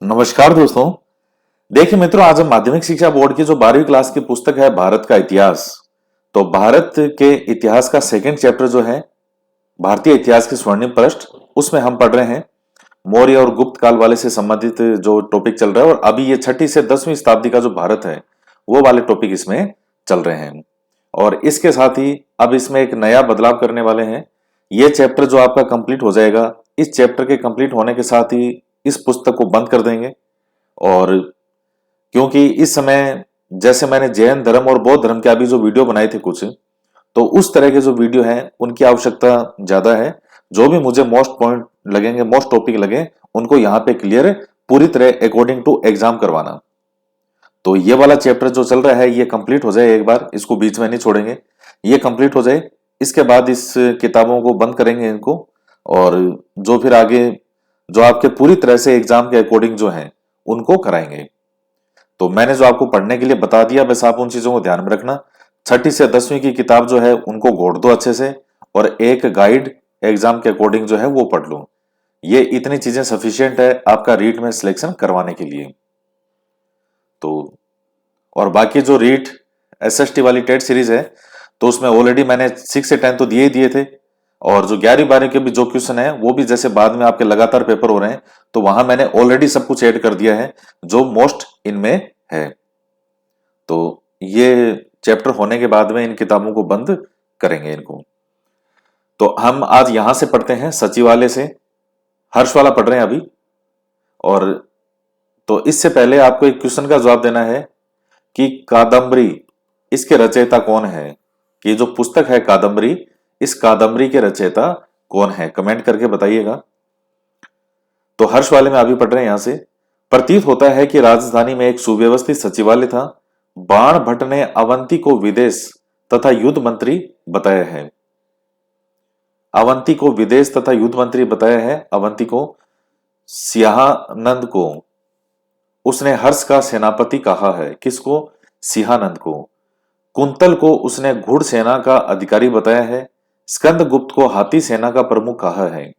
नमस्कार दोस्तों। देखिए मित्रों, आज हम माध्यमिक शिक्षा बोर्ड की जो 12वीं क्लास की पुस्तक है भारत का इतिहास, तो भारत के इतिहास का सेकंड चैप्टर जो है भारतीय इतिहास के स्वर्णिम पृष्ठ, उसमें हम पढ़ रहे हैं मौर्य और गुप्त काल वाले से संबंधित जो टॉपिक चल रहा है। और अभी ये 6ठी से 10वीं शताब्दी का जो भारत है वो वाले टॉपिक इसमें चल रहे हैं। और इसके साथ ही अब इसमें एक नया बदलाव करने वाले हैं। ये चैप्टर जो आपका कंप्लीट हो जाएगा, इस चैप्टर के कंप्लीट होने के साथ ही इस पुस्तक को बंद कर देंगे। और क्योंकि इस समय जैसे मैंने जैन धर्म और बौद्ध धर्म के अभी जो वीडियो बनाए थे कुछ, तो उस तरह के जो वीडियो हैं उनकी आवश्यकता ज्यादा है। जो भी मुझे मोस्ट पॉइंट लगेंगे, मोस्ट टॉपिक लगे, उनको यहाँ पे क्लियर पूरी तरह अकॉर्डिंग टू एग्जाम करवाना। तो ये वाला चैप्टर जो चल रहा है ये कंप्लीट हो जाए एक बार, इसको बीच में नहीं छोड़ेंगे। ये कंप्लीट हो जाए, इसके बाद इस किताबों को बंद करेंगे इनको, और जो फिर आगे जो आपके पूरी तरह से एग्जाम के अकॉर्डिंग जो है उनको कराएंगे। तो मैंने जो आपको पढ़ने के लिए बता दिया, बस आप उन चीजों को ध्यान में रखना। 6ठी से 10वीं की किताब जो है उनको घोट दो अच्छे से, और एक गाइड एग्जाम के अकॉर्डिंग जो है वो पढ़ लो। ये इतनी चीजें सफिशिएंट है आपका रीट में सिलेक्शन करवाने के लिए। तो और बाकी जो रीट एसएसटी वाली टेट सीरीज है, तो उसमें ऑलरेडी मैंने 6 से 10 तो दिए ही दिए थे, और जो 11वीं 12वीं के भी जो क्वेश्चन है वो भी जैसे बाद में आपके लगातार पेपर हो रहे हैं, तो वहां मैंने ऑलरेडी सब कुछ ऐड कर दिया है जो मोस्ट इनमें है। तो ये चैप्टर होने के बाद में इन किताबों को बंद करेंगे इनको। तो हम आज यहां से पढ़ते हैं सचिवालय से, हर्ष वाला पढ़ रहे हैं अभी। और तो इससे पहले आपको एक क्वेश्चन का जवाब देना है कि कादम्बरी, इसके रचयिता कौन है। कि जो पुस्तक है कादम्बरी, इस कादम्बरी के रचयिता कौन है, कमेंट करके बताइएगा। तो हर्ष वाले में अभी पढ़ रहे हैं यहां से। प्रतीत होता है कि राजधानी में एक सुव्यवस्थित सचिवालय था। बाण भट्ट ने अवंती को विदेश तथा युद्ध मंत्री बताया है। अवंती को विदेश तथा युद्ध मंत्री बताया है। अवंती को। सिंहानंद को उसने हर्ष का सेनापति कहा है। किसको? सिंहानंद को। कुंतल को उसने घुड़ सेना का अधिकारी बताया है। स्कंदगुप्त को हाथी सेना का प्रमुख कहा है।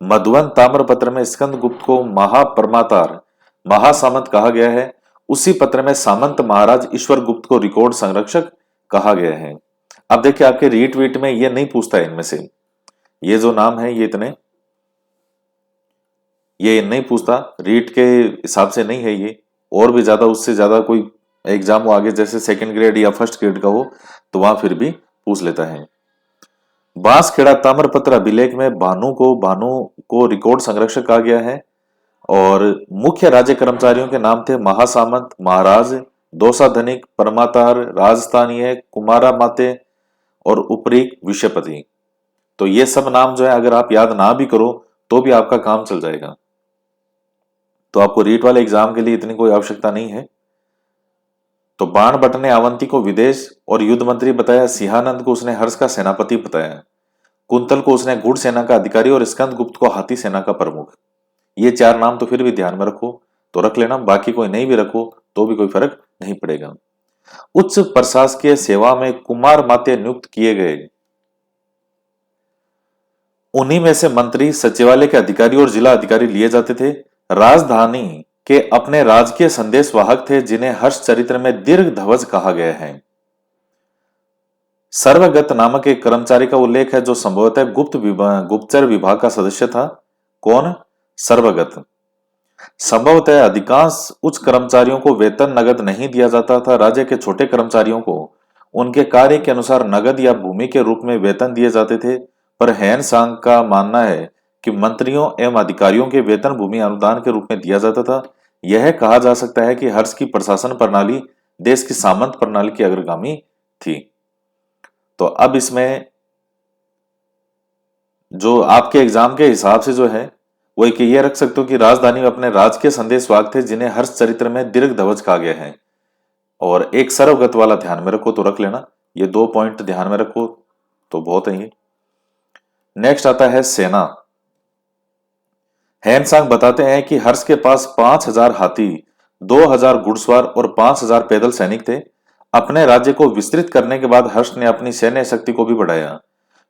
मधुवन ताम्रपत्र में स्कंदगुप्त को महापरमातार, महासामंत कहा गया है। उसी पत्र में सामंत महाराज ईश्वर गुप्त को रिकॉर्ड संरक्षक कहा गया है। अब देखिए आपके रीट वीट में ये नहीं पूछता है इनमें से, ये जो नाम है ये नहीं पूछता, रीट के हिसाब से नहीं है ये। और भी ज्यादा, उससे ज्यादा कोई एग्जाम हो आगे, जैसे सेकंड ग्रेड या फर्स्ट ग्रेड का हो, तो वहां फिर भी पूछ लेता है। बांसखेड़ा ताम्रपत्र अभिलेख में भानु को रिकॉर्ड संरक्षक कहा गया है। और मुख्य राज्य कर्मचारियों के नाम थे महासामंत, महाराज, दोसा धनिक, परमातार, राजस्थानीय, कुमारा माते और उपरीक विषयपति। तो ये सब नाम जो है अगर आप याद ना भी करो तो भी आपका काम चल जाएगा। तो आपको रीट वाले एग्जाम के लिए इतनी कोई आवश्यकता नहीं है। तो बाण भट्ट ने अवंती को विदेश और युद्ध मंत्री बताया। सिंहानंद को उसने हर्ष का सेनापति बताया। कुंतल को उसने घुड़ सेना का अधिकारी और स्कंदगुप्त को हाथी सेना का प्रमुख। ये 4 नाम तो फिर भी ध्यान में रखो तो रख लेना, बाकी कोई नहीं भी रखो तो भी कोई फर्क नहीं पड़ेगा। उच्च प्रशासकीय सेवा में कुमार मात्य नियुक्त किए गए। उन्हीं में से मंत्री, सचिवालय के अधिकारी और जिला अधिकारी लिए जाते थे। राजधानी के अपने राजकीय संदेश वाहक थे जिन्हें हर्ष चरित्र में दीर्घ ध्वज कहा गया है। सर्वगत नामक एक कर्मचारी का उल्लेख है जो संभवतः गुप्तचर विभाग का सदस्य था। कौन? सर्वगत। संभवतः अधिकांश उच्च कर्मचारियों को वेतन नगद नहीं दिया जाता था। राज्य के छोटे कर्मचारियों को उनके कार्य के अनुसार नगद या भूमि के रूप में वेतन दिए जाते थे। पर हैन सांग का मानना है कि मंत्रियों एवं अधिकारियों के वेतन भूमि अनुदान के रूप में दिया जाता था। यह कहा जा सकता है कि हर्ष की प्रशासन प्रणाली देश की सामंत प्रणाली की अग्रगामी थी। तो अब इसमें जो आपके एग्जाम के हिसाब से जो है वो एक ये रख सकते हो कि राजधानी में अपने राजकीय संदेश वाहक थे जिन्हें हर्ष चरित्र में दीर्घ ध्वज कहा गया है। और एक सर्वगत वाला ध्यान में रखो तो रख लेना, ये 2 पॉइंट ध्यान में रखो तो बहुत है। नेक्स्ट आता है सेना। हैनसांग बताते हैं कि हर्ष के पास 5000 हाथी, 2000 घुड़सवार और 5000 पैदल सैनिक थे। अपने राज्य को विस्तृत करने के बाद हर्ष ने अपनी सैन्य शक्ति को भी बढ़ाया।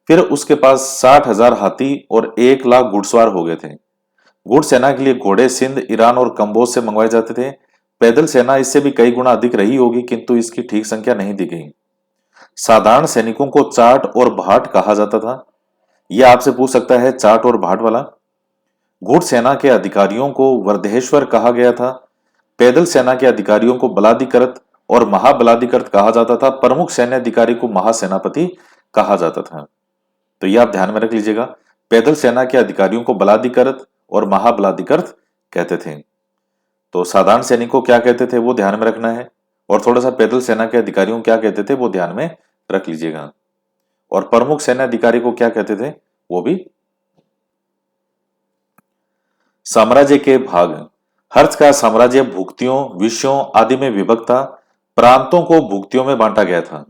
फिर उसके पास 60,000 हाथी और 1 लाख घुड़सवार हो गए थे। घुड़ सेना के लिए घोड़े सिंध, ईरान और कंबोज से मंगवाए जाते थे। पैदल सेना इससे भी कई गुना अधिक रही होगी, किंतु इसकी ठीक संख्या नहीं दी गई। साधारण सैनिकों को चाट और भाट कहा जाता था। यह आपसे पूछ सकता है, चाट और भाट वाला। घुड़ सेना के अधिकारियों को वर्धेश्वर कहा गया था। पैदल सेना के अधिकारियों को बलाधिकृत और महाबलाधिकृत कहा जाता था। प्रमुख सैन्य अधिकारी को महासेनापति कहा जाता था। तो यह आप ध्यान में रख लीजिएगा, पैदल सेना के अधिकारियों को बलाधिकृत और महाबलाधिकृत कहते थे। तो साधारण सैनिक को क्या कहते थे वो ध्यान में रखना है, और थोड़ा सा पैदल सेना के अधिकारियों को क्या कहते थे वो ध्यान में रख लीजिएगा, और प्रमुख सैन्य अधिकारी को क्या कहते थे वो भी। साम्राज्य के भाग। हर्ष का साम्राज्य भुक्तियों, विषयों आदि में विभक्त था। प्रांतों को भुक्तियों में बांटा गया था।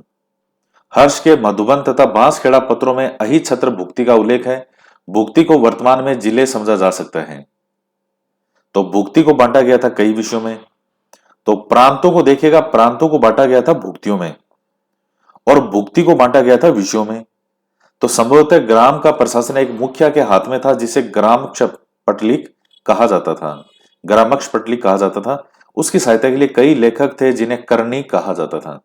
हर्ष के मधुबन तथा बांसखेड़ा पत्रों में अहि छत्र भुक्ति का उल्लेख है। भुक्ति को वर्तमान में जिले समझा जा सकता है। तो भुक्ति को बांटा गया था कई विषयों में। तो प्रांतों को देखिएगा, प्रांतों को बांटा गया था भुक्तियों में, और भुक्ति को बांटा गया था विषयों में। तो संभवतः ग्राम का प्रशासन एक मुखिया के हाथ में था, जिसे ग्रामक्ष पटलिक कहा जाता था। ग्रामक्ष पटलिक कहा जाता था। उसकी सहायता के लिए कई लेखक थे जिन्हें करनी कहा जाता था।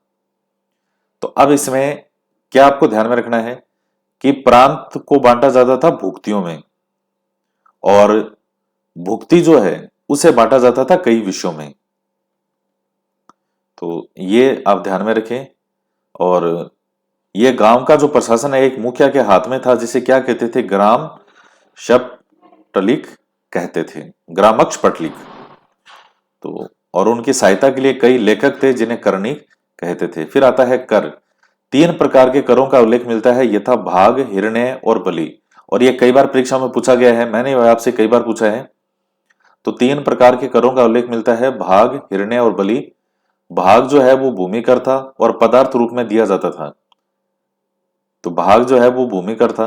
तो अब इसमें क्या आपको ध्यान में रखना है कि प्रांत को बांटा जाता था भुक्तियों में, और भुक्ति जो है उसे बांटा जाता था कई विषयों में। तो ये आप ध्यान में रखें। और ये गांव का जो प्रशासन है एक मुखिया के हाथ में था, जिसे क्या कहते थे, ग्राम शपटलिक कहते थे, ग्रामक्ष पटलिक। तो और उनकी सहायता के लिए कई लेखक थे जिन्हें करनी कहते थे। फिर आता है कर। 3 प्रकार के करों का उल्लेख मिलता है, यथा भाग, हिरण्य और बलि। और ये कई बार परीक्षा में पूछा गया है, मैंने आपसे कई बार पूछा है। तो 3 प्रकार के करों का उल्लेख मिलता है, भाग, हिरण्य और बलि। भाग जो है वो भूमि कर था और पदार्थ रूप में दिया जाता था। तो भाग जो है वो भूमि कर था।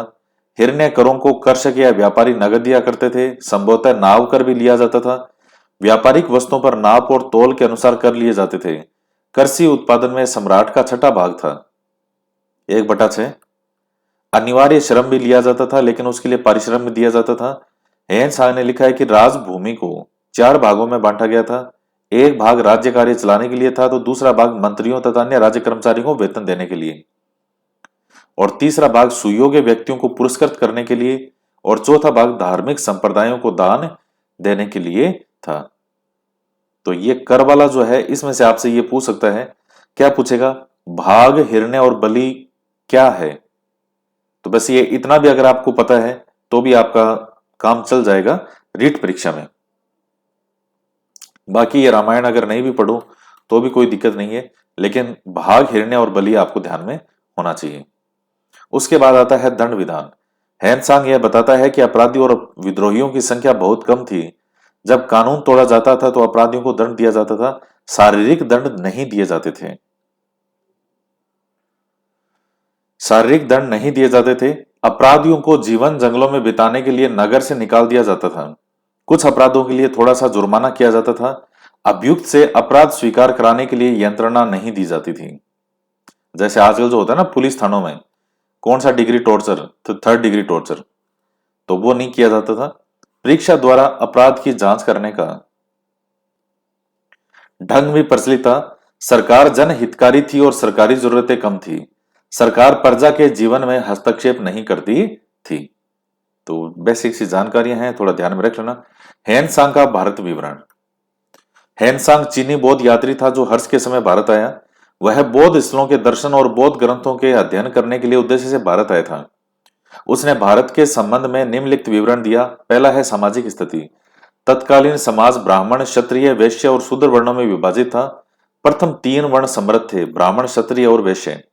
हिरण्य करों को कर्षक या व्यापारी नगद दिया करते थे। संभवतः नाव कर भी लिया जाता था। व्यापारिक वस्तुओं पर नाप और तोल के अनुसार कर लिए जाते थे। कृषि उत्पादन में सम्राट का 6ठा भाग था, 1/6। अनिवार्य श्रम भी लिया जाता था, लेकिन उसके लिए पारिश्रम भी दिया जाता था। हेनसांग ने लिखा है कि राजभूमि को 4 भागों में बांटा गया था। एक भाग राज्य कार्य चलाने के लिए था, तो दूसरा भाग मंत्रियों तथा अन्य राज्य कर्मचारियों को वेतन देने के लिए, और तीसरा भाग सुयोग्य व्यक्तियों को पुरस्कृत करने के लिए, और चौथा भाग धार्मिक संप्रदायों को दान देने के लिए था। तो ये कर वाला जो है, इसमें से आपसे ये पूछ सकता है, क्या पूछेगा, भाग, हिरण्य और बलि क्या है। तो बस ये इतना भी अगर आपको पता है तो भी आपका काम चल जाएगा रीट परीक्षा में। बाकी ये रामायण अगर नहीं भी पढ़ो तो भी कोई दिक्कत नहीं है, लेकिन भाग, हिरण्य और बलि आपको ध्यान में होना चाहिए। उसके बाद आता है दंड विधान। हेनसांग यह बताता है कि अपराधियों और विद्रोहियों की संख्या बहुत कम थी। जब कानून तोड़ा जाता था तो अपराधियों को दंड दिया जाता था, शारीरिक दंड नहीं दिए जाते थे। शारीरिक दंड नहीं दिए जाते थे। अपराधियों को जीवन जंगलों में बिताने के लिए नगर से निकाल दिया जाता था। कुछ अपराधों के लिए थोड़ा सा जुर्माना किया जाता था। अभियुक्त से अपराध स्वीकार कराने के लिए यंत्रणा नहीं दी जाती थी। जैसे आजकल जो होता है ना पुलिस थानों में, कौन सा डिग्री टॉर्चर, तो 3rd डिग्री टॉर्चर, तो वो नहीं किया जाता था। परीक्षा द्वारा अपराध की जांच करने का ढंग भी प्रचलित था। सरकार जनहितकारी थी और सरकारी जरूरतें कम थी। सरकार प्रजा के जीवन में हस्तक्षेप नहीं करती थी। तो बेसिक सी जानकारियां हैं, थोड़ा ध्यान में रख लेना। हेनसांग का भारत विवरण। हेनसांग चीनी बौद्ध यात्री था जो हर्ष के समय भारत आया। वह बौद्ध स्थलों के दर्शन और बौद्ध ग्रंथों के अध्ययन करने के लिए उद्देश्य से भारत आया था। उसने भारत के संबंध में निम्नलिखित विवरण दिया। पहला है सामाजिक स्थिति। तत्कालीन समाज ब्राह्मण, क्षत्रिय, वैश्य और शूद्र वर्णों में विभाजित था। प्रथम 3 वर्ण समृद्ध थे, ब्राह्मण, क्षत्रिय और वैश्य।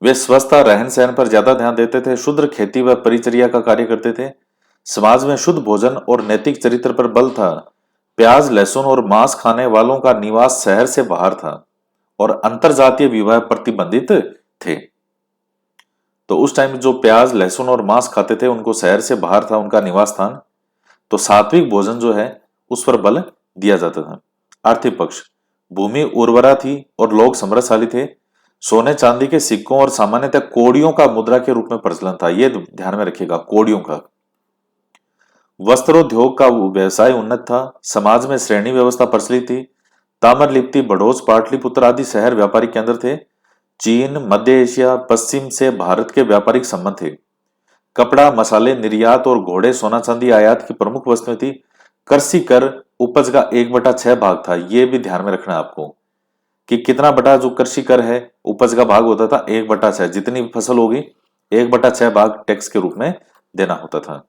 वे स्वस्थता, रहन सहन पर ज्यादा ध्यान देते थे। शूद्र खेती व परिचर्या का कार्य करते थे। समाज में शुद्ध भोजन और नैतिक चरित्र पर बल था। प्याज, लहसुन और मांस खाने वालों का निवास शहर से बाहर था और अंतरजातीय विवाह प्रतिबंधित थे। तो उस टाइम जो प्याज, लहसुन और मांस खाते थे उनको शहर से बाहर था उनका निवास स्थान। तो सात्विक भोजन जो है उस पर बल दिया जाता था। आर्थिक पक्ष, भूमि उर्वरा थी और लोग समृद्धशाली थे। सोने चांदी के सिक्कों और सामान्यतः कौड़ियों का मुद्रा के रूप में प्रचलन था। यह ध्यान में रखिएगा, कौड़ियों का। वस्त्रोद्योग का व्यवसाय उन्नत था। समाज में श्रेणी व्यवस्था प्रचलित थी। ताम्रलिप्ति, बड़ौज, पाटलिपुत्र आदि शहर व्यापारिक केंद्र थे। चीन, मध्य एशिया, पश्चिम से भारत के व्यापारिक संबंध थे। कपड़ा, मसाले निर्यात और घोड़े, सोना चांदी आयात की प्रमुख वस्तुएं थी। कृषि कर उपज का 1/6 भाग था। ये भी ध्यान में रखना है आपको कि कितना बटा जो कृषि कर है उपज का भाग होता था 1/6। जितनी फसल होगी 1/6 भाग टैक्स के रूप में देना होता था।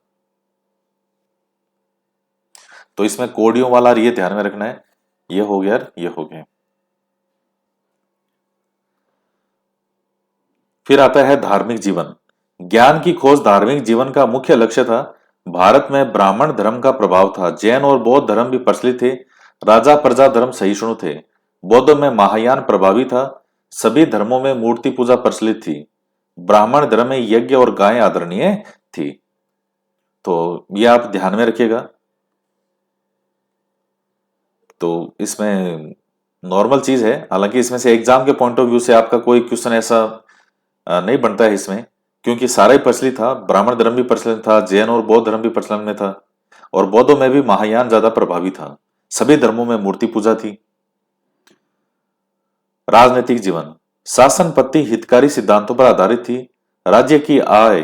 तो इसमें कोडियों वाला ये ध्यान में रखना है। ये हो गया, ये हो गया। फिर आता है धार्मिक जीवन। ज्ञान की खोज धार्मिक जीवन का मुख्य लक्ष्य था। भारत में ब्राह्मण धर्म का प्रभाव था। जैन और बौद्ध धर्म भी प्रचलित थे। राजा प्रजा धर्म सहिष्णु थे। बौद्ध में महायान प्रभावी था। सभी धर्मों में मूर्ति पूजा प्रचलित थी। ब्राह्मण धर्म में यज्ञ और गायें आदरणीय थी। तो ये आप ध्यान में रखिएगा। तो इसमें नॉर्मल चीज है, हालांकि इसमें से एग्जाम के पॉइंट ऑफ व्यू से आपका कोई क्वेश्चन ऐसा नहीं बनता है इसमें, क्योंकि सारा ही प्रचलित था। ब्राह्मण धर्म भी प्रचलित था, जैन और बौद्ध धर्म भी प्रचलन में था, और बौद्धों में भी महायान ज्यादा प्रभावी था। सभी धर्मों में मूर्ति पूजा थी। राजनीतिक जीवन। शासन पद्धति हितकारी सिद्धांतों पर आधारित थी। राज्य की आय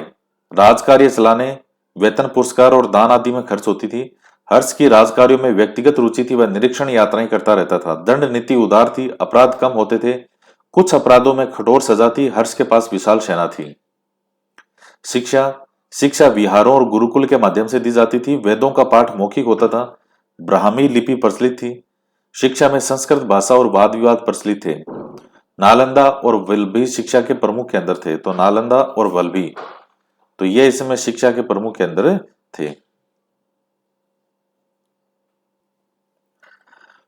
राजकार्य चलाने, वेतन, पुरस्कार और दान आदि में खर्च होती थी। हर्ष की राजकार्यों में व्यक्तिगत रुचि थी। वह निरीक्षण यात्राएं करता रहता था। दंड नीति उदार थी। अपराध कम होते थे। कुछ अपराधों में कठोर सजा थी। हर्ष के पास विशाल सेना थी। शिक्षा। शिक्षा विहारों और गुरुकुल के माध्यम से दी जाती थी। वेदों का पाठ मौखिक होता था। ब्राह्मी लिपि प्रचलित थी। शिक्षा में संस्कृत भाषा और वाद विवाद प्रचलित थे। नालंदा और वल्लभी शिक्षा के प्रमुख केंद्र थे। तो नालंदा और वल्लभी, तो ये इसमें शिक्षा के प्रमुख केंद्र थे।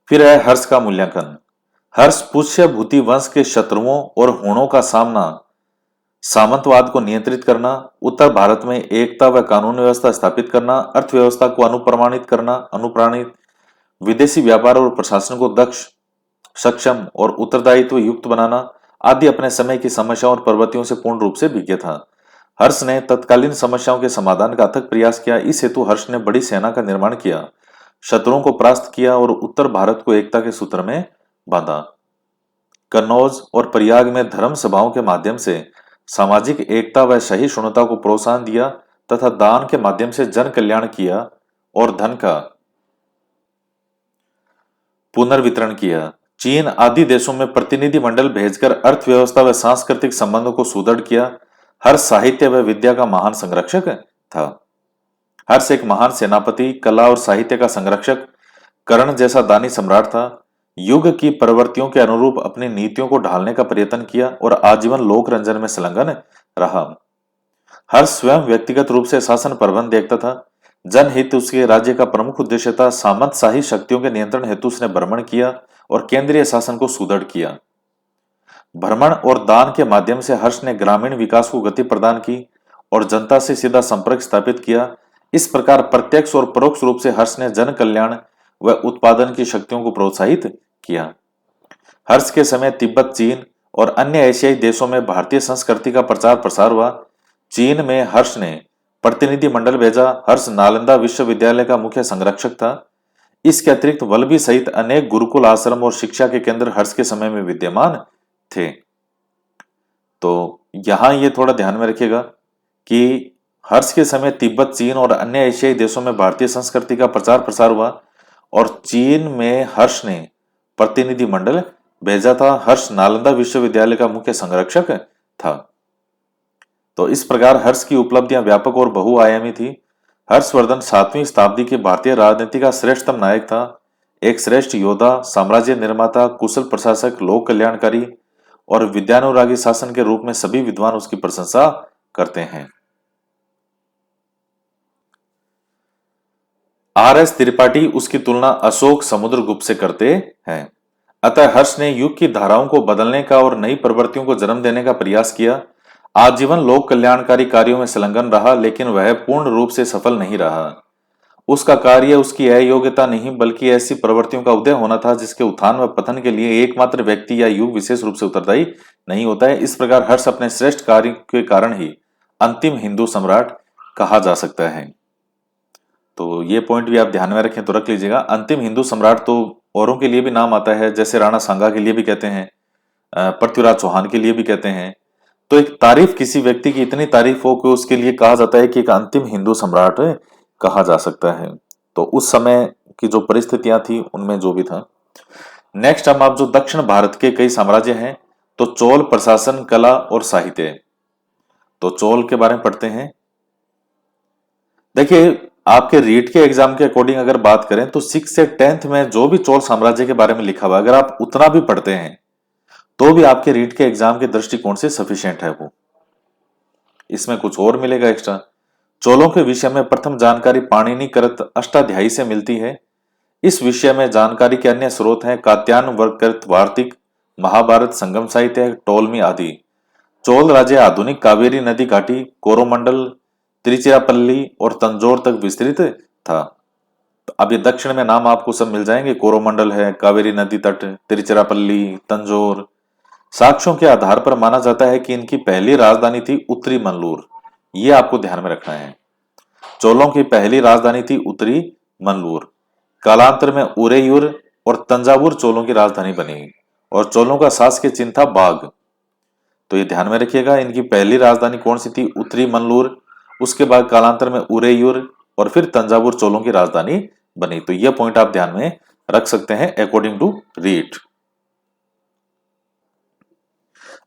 फिर है हर्ष का मूल्यांकन। हर्ष पुष्य भूति वंश के शत्रुओं और हुणों का सामना, सामंतवाद को नियंत्रित करना, उत्तर भारत में एकता व कानून व्यवस्था स्थापित करना, अर्थव्यवस्था को अनुप्राणित, विदेशी व्यापार और प्रशासन को दक्ष, सक्षम और उत्तरदायित्व युक्त बनाना आदि अपने समय की समस्याओं और प्रवृत्तियों से पूर्ण रूप से विज्ञ था। हर्ष ने तत्कालीन समस्याओं के समाधान का अथक प्रयास किया। इस हेतु हर्ष ने बड़ी सेना का निर्माण किया, शत्रुओं को परास्त किया और उत्तर भारत को एकता के सूत्र में बांधा। कन्नौज और प्रयाग में धर्म सभाओं के माध्यम से सामाजिक एकता व सहिष्णुता को प्रोत्साहन दिया तथा दान के माध्यम से जन कल्याण किया और धन का पुनर्वितरण किया। चीन आदि देशों में प्रतिनिधि मंडल भेजकर अर्थव्यवस्था व सांस्कृतिक संबंधों को सुदृढ़ किया। हर साहित्य व विद्या का महान संरक्षक था। हर्ष एक महान सेनापति, कला और साहित्य का संरक्षक, कर्ण जैसा दानी सम्राट था। युग की प्रवृत्तियों के अनुरूप अपनी नीतियों को ढालने का प्रयत्न किया और आजीवन लोक रंजन में संलग्न रहा। हर्ष स्वयं व्यक्तिगत रूप से शासन प्रबंध देखता था। जनहित उसके राज्य का प्रमुख उद्देश्य था। सामंतशाही शक्तियों के नियंत्रण हेतु उसने भ्रमण किया और केंद्रीय शासन को सुदृढ़ किया। भ्रमण और दान के माध्यम से हर्ष ने ग्रामीण विकास को गति प्रदान की और जनता से सीधा संपर्क स्थापित किया। इस प्रकार प्रत्यक्ष और परोक्ष रूप से हर्ष ने जन कल्याण व उत्पादन की शक्तियों को प्रोत्साहित किया। हर्ष के समय तिब्बत, चीन और अन्य एशियाई देशों में भारतीय संस्कृति का प्रचार प्रसार हुआ। चीन में हर्ष ने प्रतिनिधि मंडल भेजा। हर्ष नालंदा विश्वविद्यालय का मुख्य संरक्षक था। इसके अतिरिक्त वल्लभी सहित अनेक गुरुकुल, आश्रम और शिक्षा के केंद्र हर्ष के समय में विद्यमान थे। तो यहां ये थोड़ा ध्यान में रखिएगा कि हर्ष के समय तिब्बत, चीन और अन्य एशियाई देशों में भारतीय संस्कृति का प्रचार प्रसार हुआ और चीन में हर्ष ने प्रतिनिधि मंडल भेजा था। हर्ष नालंदा विश्वविद्यालय का मुख्य संरक्षक था। तो इस प्रकार हर्ष की उपलब्धियां व्यापक और बहुआयामी थी। हर्षवर्धन 7वीं शताब्दी के भारतीय राजनीति का श्रेष्ठतम नायक था। एक श्रेष्ठ योद्धा, साम्राज्य निर्माता, कुशल प्रशासक, लोक कल्याणकारी और विद्यानुरागी शासन के रूप में सभी विद्वान उसकी प्रशंसा करते हैं। R.S. त्रिपाठी उसकी तुलना अशोक समुद्रगुप्त से करते हैं। अतः हर्ष ने युग की धाराओं को बदलने का और नई प्रवृत्तियों को जन्म देने का प्रयास किया। आजीवन लोक कल्याणकारी कार्यों में संलग्न रहा, लेकिन वह पूर्ण रूप से सफल नहीं रहा। उसका कार्य उसकी अयोग्यता नहीं बल्कि ऐसी प्रवृत्तियों का उदय होना था जिसके उत्थान व पतन के लिए एकमात्र व्यक्ति या युग विशेष रूप से उत्तरदायी नहीं होता है। इस प्रकार हर्ष अपने श्रेष्ठ कार्य के कारण ही अंतिम हिंदू सम्राट कहा जा सकता है। तो ये पॉइंट भी आप ध्यान में रखें तो रख लीजिएगा। अंतिम हिंदू सम्राट तो औरों के लिए भी नाम आता है, जैसे राणा सांगा के लिए भी कहते हैं, पृथ्वीराज चौहान के लिए भी कहते हैं। तो एक तारीफ किसी व्यक्ति की इतनी तारीफ हो कि उसके लिए कहा जाता है कि एक अंतिम हिंदू सम्राट कहा जा सकता है। तो उस समय की जो परिस्थितियां थी उनमें जो भी था। नेक्स्ट हम आप जो दक्षिण भारत के कई साम्राज्य हैं, तो चोल प्रशासन, कला और साहित्य। तो चोल के बारे में पढ़ते हैं। देखिए, आपके रीट के एग्जाम के अकॉर्डिंग अगर बात करें तो 6 से 10th में जो भी चोल साम्राज्य के बारे में लिखा हुआ, अगर आप उतना भी पढ़ते हैं तो भी आपके रीट के एग्जाम के दृष्टिकोण से सफिशिएंट है वो। इसमें कुछ और मिलेगा एक्स्ट्रा। चोलों के विषय में प्रथम जानकारी पाणिनि कृत अष्टाध्यायी से मिलती है। इस विषय में जानकारी के अन्य स्रोत हैं कात्यायन वर्कृत वार्तिक, महाभारत, संगम साहित्य, टोलमी आदि। चोल राज्य आधुनिक कावेरी नदी घाटी, कोरोमंडल, तिरुचिरापल्ली और तंजौर तक विस्तृत था। अब ये दक्षिण में नाम आपको सब मिल जाएंगे, कोरोमंडल है, कावेरी नदी तट, तिरुचिरापल्ली, तंजौर। साक्ष्यों के आधार पर माना जाता है कि इनकी पहली राजधानी थी उत्तरी मल्लूर। ये आपको ध्यान में रखना है। चोलों की पहली राजधानी थी उत्तरी मल्लूर। कालांतर में उरेयूर और तंजावुर चोलों की राजधानी बनी और चोलों का शासकीय चिन्ह था बाघ। तो ये ध्यान में रखिएगा, इनकी पहली राजधानी कौन सी थी? उत्तरी मल्लूर। उसके बाद कालांतर में उरेयूर और फिर तंजावुर चोलों की राजधानी बनी। तो यह पॉइंट आप ध्यान में रख सकते हैं अकॉर्डिंग टू रीट।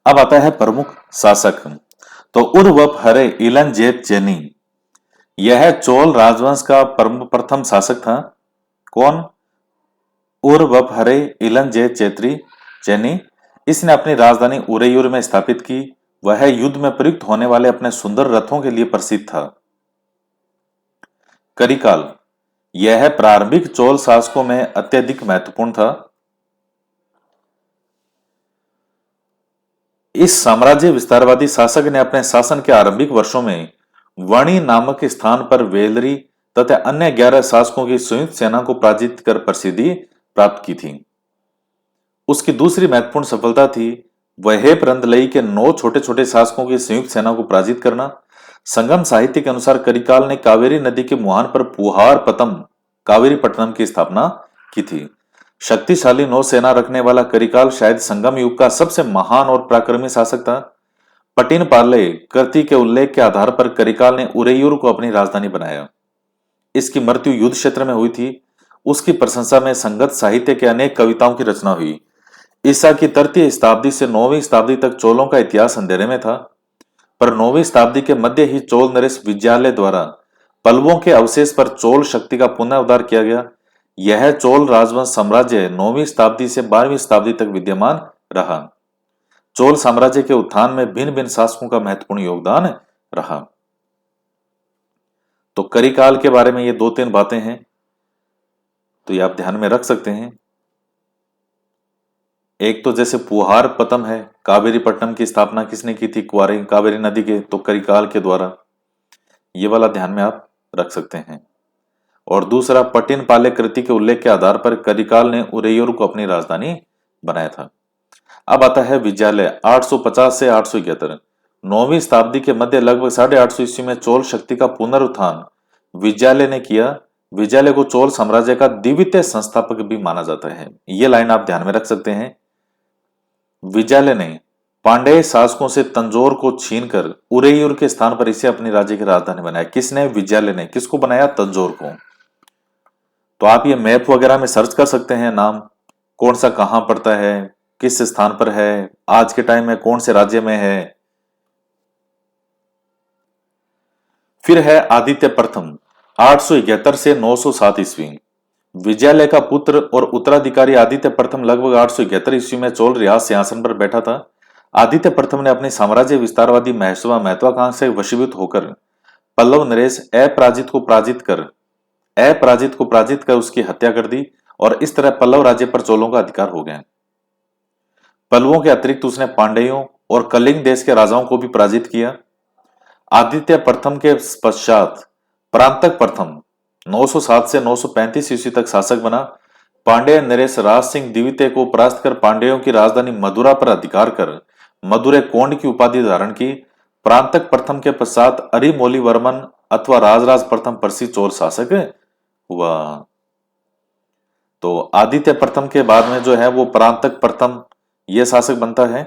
अब आता है प्रमुख शासक। तो उर्वप हरे इलंजेत चेनी, यह चोल राजवंश का प्रथम शासक था। कौन? उर्वप हरे इलंजेत चेत्री चेनी। इसने अपनी राजधानी उरेयूर में स्थापित की। वह युद्ध में प्रयुक्त होने वाले अपने सुंदर रथों के लिए प्रसिद्ध था। करिकाल, यह प्रारंभिक चोल शासकों में अत्यधिक महत्वपूर्ण था। इस साम्राज्य विस्तारवादी शासक ने अपने शासन के आरंभिक वर्षों में वणी नामक स्थान पर वेलरी तथा अन्य 11 शासकों की संयुक्त सेना को पराजित कर प्रसिद्धि प्राप्त की थी। उसकी दूसरी महत्वपूर्ण सफलता थी वहेप रंदलई के 9 छोटे छोटे शासकों की संयुक्त सेना को पराजित करना। संगम साहित्य के अनुसार करिकाल ने कावेरी नदी के मुहान पर पुहार पतम कावेरी पट्टनम की स्थापना की थी। शक्तिशाली नौसेना रखने वाला करिकाल शायद संगम युग का सबसे महान और पराक्रमी शासक था। पटिन पाले कृति के उल्लेख के आधार पर करिकाल ने उरेयूर को अपनी राजधानी बनाया। इसकी मृत्यु युद्ध क्षेत्र में हुई थी। उसकी प्रशंसा में संगत साहित्य के अनेक कविताओं की रचना हुई। ईसा की 3वीं शताब्दी से 9वीं शताब्दी तक चोलों का इतिहास अंधेरे में था, पर 9वीं शताब्दी के मध्य ही चोल नरेश विद्यालय द्वारा पल्लवों के अवशेष पर चोल शक्ति का पुनः उद्धार किया गया। यह चोल राजवंश साम्राज्य 9वीं शताब्दी से 12वीं शताब्दी तक विद्यमान रहा। चोल साम्राज्य के उत्थान में भिन्न भिन्न शासकों का महत्वपूर्ण योगदान रहा। तो करिकाल के बारे में ये 2-3 बातें हैं, तो ये आप ध्यान में रख सकते हैं। एक तो जैसे पुहार पतम है, कावेरी पट्टनम की स्थापना किसने की थी? कावेरी नदी के, तो करिकाल के द्वारा। ये वाला ध्यान में आप रख सकते हैं। और दूसरा, पटिन पाले कृति के उल्लेख के आधार पर करिकाल ने उरेयूर को अपनी राजधानी बनाया था। अब आता है विद्यालय 850 से 871। 9वीं शताब्दी के मध्य लगभग 850 ईस्वी में चोल शक्ति का पुनरुत्थान विद्यालय ने किया। विद्यालय को चोल साम्राज्य का द्वितीय संस्थापक भी माना जाता है। यह लाइन आप ध्यान में रख सकते हैं। विद्यालय ने पांड्य शासकों से तंजौर को छीनकर उरेयूर के स्थान पर इसे अपनी राज्य की राजधानी बनाया। किसने? विद्यालय ने। किसको बनाया? तंजौर को। तो आप ये मैप वगैरह में सर्च कर सकते हैं, नाम कौन सा कहां पड़ता है, किस स्थान पर है, आज के टाइम में कौन से राज्य में है। फिर है आदित्य प्रथम 871 से 907 ईस्वी। विजयालय का पुत्र और उत्तराधिकारी आदित्य प्रथम लगभग 871 ईस्वी में चोल रियासत सिंहासन पर बैठा था। आदित्य प्रथम ने अपने साम्राज्य विस्तारवादी महत्वाकांक्षा से वशीभूत होकर पल्लव नरेश अपराजित को पराजित कर उसकी हत्या कर दी और इस तरह पल्लव राज्य पर चोलों का अधिकार हो गया। पल्लवों के अतिरिक्त उसने पांड्यों और कलिंग देश के राजाओं को भी पराजित किया। आदित्य प्रथम के पश्चात परांतक प्रथम 907 से 935 ईस्वी तक शासक बना। पांड्य नरेश राज सिंह द्वितीय को परास्त कर पांड्यों की राजधानी मदुरा पर अधिकार कर मदुरै कोंड की उपाधि धारण की। परांतक प्रथम के पश्चात अरिमोली वर्मन अथवा राजराज प्रथम प्रसिद्ध चोल शासक हुआ। तो आदित्य प्रथम के बाद में जो है वो परांतक प्रथम ये शासक बनता है।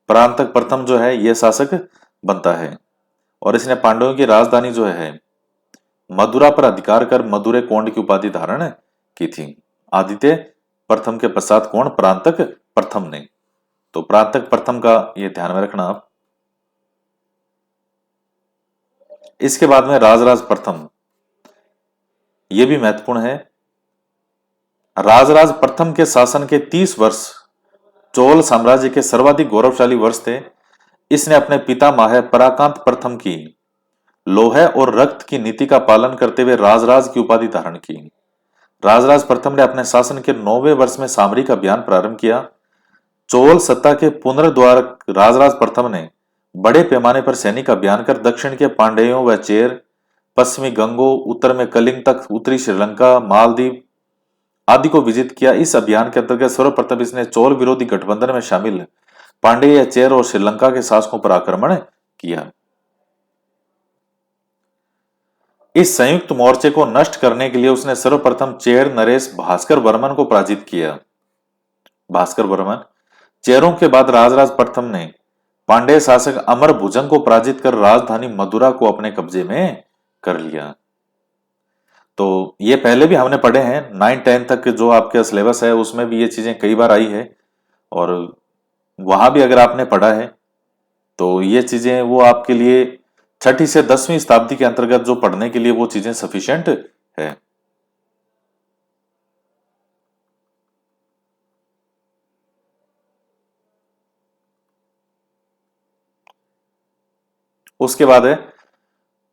परांतक प्रथम जो है ये शासक बनता है और इसने पांडवों की राजधानी जो है मदुरा पर अधिकार कर मदुरे कोंड की उपाधि धारण की थी। आदित्य प्रथम के पश्चात कौन? परांतक प्रथम ने। तो परांतक प्रथम का ये ध्यान में रखना आप। इसके बाद में राजराज प्रथम, ये भी महत्वपूर्ण है। राजराज प्रथम के शासन के 30 वर्ष चोल साम्राज्य के सर्वाधिक गौरवशाली वर्ष थे। इसने अपने पितामह पराकांत प्रथम की लोहे और रक्त की नीति का पालन करते हुए राजराज की उपाधि धारण की। राजराज प्रथम ने अपने शासन के 9वें वर्ष में सामरिक अभियान प्रारंभ किया। चोल सत्ता के पुनर्द्वारक राजराज प्रथम ने बड़े पैमाने पर सैनिक अभियान कर दक्षिण के पांड्यों व चेर, पश्चिमी गंगों, उत्तर में कलिंग तक, उत्तरी श्रीलंका, मालदीव आदि को विजित किया। इस अभियान के अंतर्गत सर्वप्रथम इसने चोल विरोधी गठबंधन में शामिल पांड्य, चेर और श्रीलंका के शासकों पर आक्रमण किया। इस संयुक्त मोर्चे को नष्ट करने के लिए उसने सर्वप्रथम चेर नरेश भास्कर वर्मन को पराजित किया। भास्कर वर्मन। चेरों के बाद राजराज प्रथम ने पांड्य शासक अमर भुजंग को पराजित कर राजधानी मदुरा को अपने कब्जे में कर लिया। तो ये पहले भी हमने पढ़े हैं, 9-10 तक जो आपके सिलेबस है उसमें भी ये चीजें कई बार आई है और वहां भी अगर आपने पढ़ा है तो ये चीजें वो आपके लिए 6ठी से 10वीं शताब्दी के अंतर्गत जो पढ़ने के लिए वो चीजें सफिशिएंट है। उसके बाद है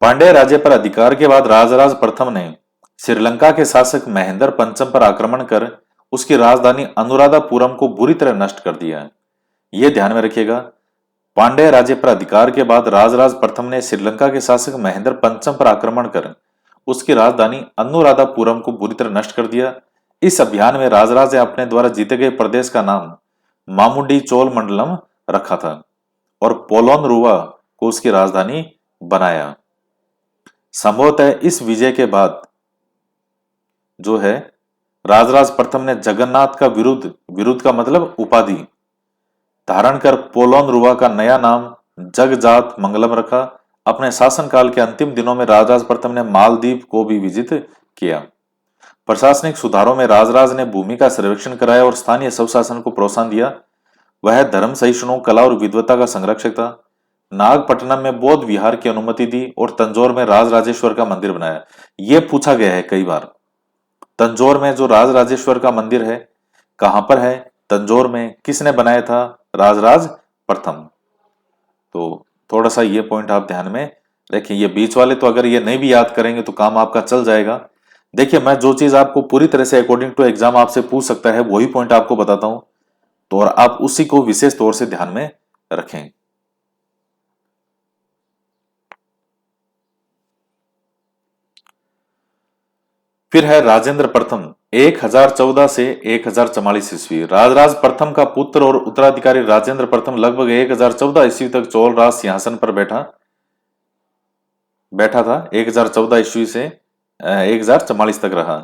पांड्य राज्य पर अधिकार के बाद राजराज प्रथम ने श्रीलंका के शासक महेंद्र पंचम पर आक्रमण कर उसकी राजधानी अनुराधापुरम को बुरी तरह नष्ट कर दिया। यह ध्यान में रखिएगा, पांड्य राज्य पर अधिकार के बाद राजराज प्रथम ने श्रीलंका के शासक महेंद्र पंचम पर आक्रमण कर उसकी राजधानी अनुराधापुरम को बुरी तरह नष्ट कर दिया। इस अभियान में राजराज ने अपने द्वारा जीते गए प्रदेश का नाम मामुंडी चोल मंडलम रखा था और पोलोन रुवा को उसकी राजधानी बनाया। संभवतः इस विजय के बाद जो है राजराज प्रथम ने जगन्नाथ का विरुद्ध, विरुद्ध का मतलब उपाधि धारण कर पोलोन रुवा का नया नाम जगजात मंगलम रखा। अपने शासनकाल के अंतिम दिनों में राजराज प्रथम ने मालदीव को भी विजित किया। प्रशासनिक सुधारों में राजराज ने भूमि का सर्वेक्षण कराया और स्थानीय स्वशासन को प्रोत्साहन दिया। वह धर्म सहिष्णु, कला और विद्वता का संरक्षक था। नागपट्टनम में बौद्ध विहार की अनुमति दी और तंजौर में राजराजेश्वर का मंदिर बनाया। यह पूछा गया है कई बार, तंजौर में जो राजराजेश्वर का मंदिर है कहां पर है? तंजौर में। किसने बनाया था? राजराज प्रथम। तो थोड़ा सा ये पॉइंट आप ध्यान में रखिए। ये बीच वाले तो अगर ये नहीं भी याद करेंगे तो काम आपका चल जाएगा। देखिए, मैं जो चीज आपको पूरी तरह से अकॉर्डिंग टू एग्जाम आपसे पूछ सकता है वही पॉइंट आपको बताता हूं, तो और आप उसी को विशेष तौर से ध्यान में रखें। फिर है राजेंद्र प्रथम 1014 से 1044 ईस्वी। राजराज प्रथम का पुत्र और उत्तराधिकारी राजेंद्र प्रथम लगभग 1014 ईस्वी तक चोल राज सिंहासन पर बैठा था। 1014 ईस्वी से 1044 तक रहा।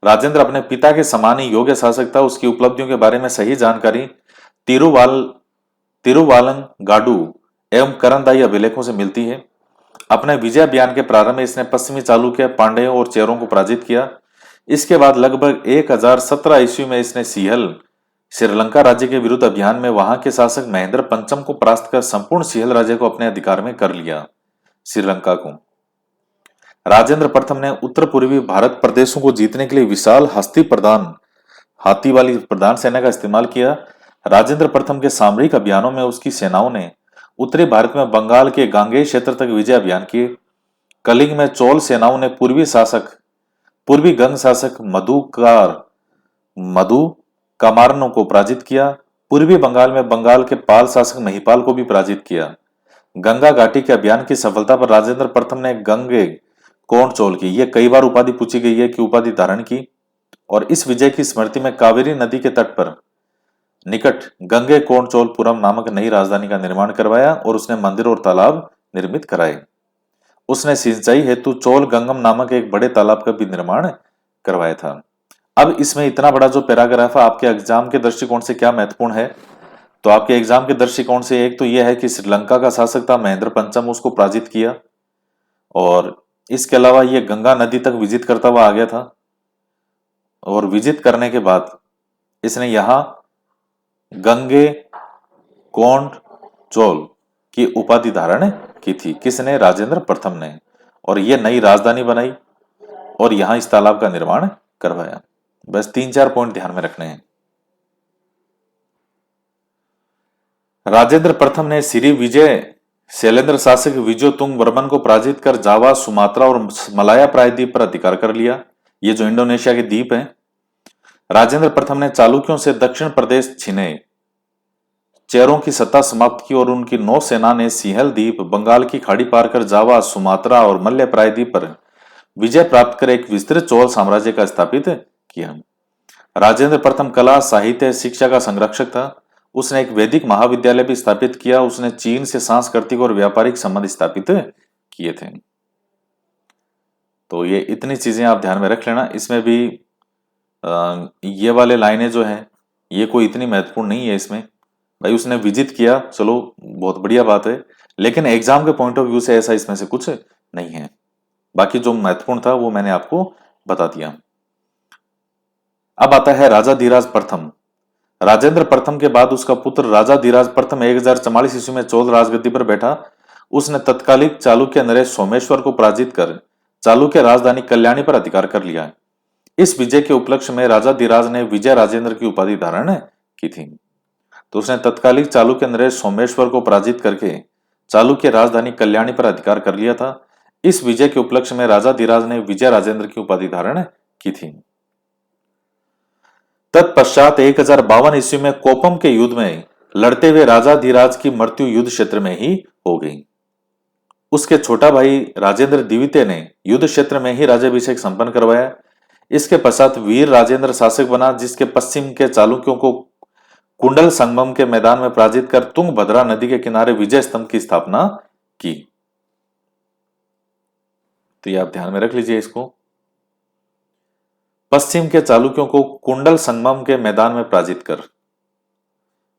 राजेंद्र अपने पिता के समान ही योग्य शासक था। उसकी उपलब्धियों के बारे में सही जानकारी तिरुवालंगाडु एवं करंदाई अभिलेखों से मिलती है। अपने विजय अभियान के प्रारंभ में इसने पश्चिमी चालुक्य, पांड्यों और चेरों को पराजित किया। इसके बाद लगभग 1017 ईस्वी में इसने सीहल, श्रीलंका राज्य के विरुद्ध अभियान में वहां के शासक महेंद्र पंचम को परास्त कर संपूर्ण सीहल राज्य को अपने अधिकार में कर लिया। श्रीलंका को राजेंद्र प्रथम ने उत्तर पूर्वी भारत प्रदेशों को जीतने के लिए विशाल हाथी वाली प्रधान सेना का इस्तेमाल किया। राजेंद्र प्रथम के सामरिक अभियानों में उसकी सेनाओं ने उत्तरी भारत में बंगाल के गांगेय क्षेत्र तक विजय अभियान किए। कलिंग में चोल सेनाओं ने पूर्वी गंग शासक मधु कमारनों को पराजित किया। पूर्वी बंगाल में बंगाल के पाल शासक महिपाल को भी पराजित किया। गंगा घाटी के अभियान की सफलता पर राजेंद्र प्रथम ने गंगे कोण चोल की, ये कई बार उपाधि पूछी गई है कि उपाधि धारण की, और इस विजय की स्मृति में कावेरी नदी के तट पर निकट गंगे कोणचोलपुरम नामक नई राजधानी का निर्माण करवाया और उसने मंदिर और तालाब निर्मित कराए। उसने सिंचाई हेतु चोल गंगम नामक एक बड़े तालाब का भी निर्माण करवाया था। अब इसमें इतना बड़ा जो पैराग्राफ है आपके एग्जाम के दृष्टिकोण से क्या महत्वपूर्ण है, तो आपके एग्जाम के दृष्टिकोण से एक तो यह है कि श्रीलंका का शासक था महेंद्र पंचम, उसको पराजित किया, और इसके अलावा यह गंगा नदी तक विजिट करता हुआ आ गया था, और विजिट करने के बाद इसने यहां गंगे कोंड चोल की उपाधि धारण की थी। किसने? राजेंद्र प्रथम ने। और यह नई राजधानी बनाई और यहां इस तालाब का निर्माण करवाया। बस 3-4 पॉइंट ध्यान में रखने हैं। राजेंद्र प्रथम ने श्री विजय शैलेंद्र शासक विजय तुंग वर्मन को पराजित कर जावा, सुमात्रा और मलाया प्रायद्वीप पर अधिकार कर लिया। ये जो इंडोनेशिया के द्वीप हैं। राजेंद्र प्रथम ने चालुक्यों से दक्षिण प्रदेश छीने, चेरों की सत्ता समाप्त की और उनकी नौसेना ने सिंहल द्वीप, बंगाल की खाड़ी पार कर जावा, सुमात्रा और मलय प्रायद्वीप पर विजय प्राप्त कर एक विस्तृत चोल साम्राज्य का स्थापित किया। राजेंद्र प्रथम कला, साहित्य, शिक्षा का संरक्षक था। उसने एक वैदिक महाविद्यालय भी स्थापित किया। उसने चीन से सांस्कृतिक और व्यापारिक संबंध स्थापित किए थे। तो ये इतनी चीजें आप ध्यान में रख लेना। इसमें भी ये वाले लाइनें जो हैं ये कोई इतनी महत्वपूर्ण नहीं है। इसमें भाई उसने विजिट किया, चलो बहुत बढ़िया बात है, लेकिन एग्जाम के पॉइंट ऑफ व्यू से ऐसा इसमें से कुछ नहीं है। बाकी जो महत्वपूर्ण था वो मैंने आपको बता दिया। अब आता है राजा धीराज प्रथम। राजेंद्र प्रथम के बाद उसका पुत्र राजा धीराज प्रथम 1044 ईस्वी में चोल राजगद्दी पर बैठा। उसने तत्कालिक चालुक्य नरेश सोमेश्वर को पराजित कर चालुक्य राजधानी कल्याणी पर अधिकार कर लिया। इस विजय के उपलक्ष्य में राजा धीराज ने विजय राजेंद्र की उपाधि धारण की थी। तो उसने तत्कालिक चालुक्य नरेश सोमेश्वर को पराजित करके चालुक्य राजधानी कल्याणी पर अधिकार कर लिया था। इस विजय के उपलक्ष्य में राजा धीराज ने विजय राजेंद्र की उपाधि धारण की थी। तत्पश्चात 1052 ईस्वी में कोपम के युद्ध में लड़ते हुए राजा धीराज की मृत्यु युद्ध क्षेत्र में ही हो गई। उसके छोटा भाई राजेंद्र द्वितीय ने युद्ध क्षेत्र में ही राज्याभिषेक संपन्न करवाया। इसके पश्चात वीर राजेंद्र शासक बना, जिसके पश्चिम के चालुक्यों को कुंडल संगमम के मैदान में पराजित कर तुंगभद्रा नदी के किनारे विजय स्तंभ की स्थापना की। तो ये आप ध्यान में रख लीजिए इसको। पश्चिम के चालुक्यों को कुंडल संगमम के मैदान में पराजित कर,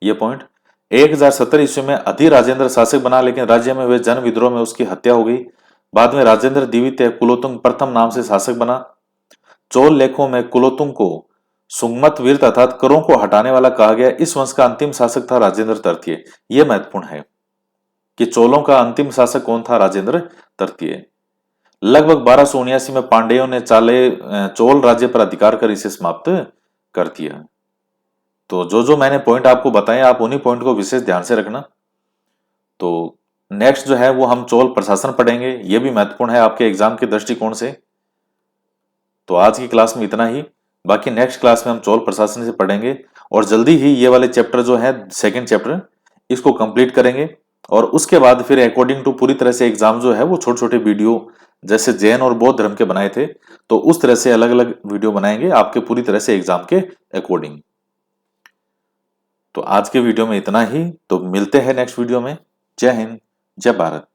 यह पॉइंट। 1070 ईस्वी में अधि राजेंद्र शासक बना, लेकिन राज्य में हुए जन विद्रोह में उसकी हत्या हो गई। बाद में राजेंद्र द्वितीय कुलोतुंग प्रथम नाम से शासक बना। चोल लेखों में कुलोतुंग को सुंगमत वीर अर्थात करों को हटाने वाला कहा गया। इस वंश का अंतिम शासक था राजेंद्र तृतीय। यह महत्वपूर्ण है कि चोलों का अंतिम शासक कौन था? राजेंद्र तृतीय। लगभग 1279 में पांड्यों ने चोल राज्य पर अधिकार कर इसे समाप्त कर दिया। तो जो मैंने पॉइंट आपको बताए आप उन्हीं पॉइंट को विशेष ध्यान से रखना। तो नेक्स्ट जो है वो हम चोल प्रशासन पढ़ेंगे। यह भी महत्वपूर्ण है आपके एग्जाम के दृष्टिकोण से। तो आज की क्लास में इतना ही। बाकी नेक्स्ट क्लास में हम चोल प्रशासन से पढ़ेंगे और जल्दी ही ये वाले चैप्टर जो है सेकंड चैप्टर इसको कंप्लीट करेंगे। और उसके बाद फिर अकॉर्डिंग टू पूरी तरह से एग्जाम जो है वो छोटे छोटे वीडियो जैसे जैन और बौद्ध धर्म के बनाए थे तो उस तरह से अलग अलग वीडियो बनाएंगे आपके पूरी तरह से एग्जाम के अकॉर्डिंग। तो आज के वीडियो में इतना ही। तो मिलते हैं नेक्स्ट वीडियो में। जय हिंद, जय भारत।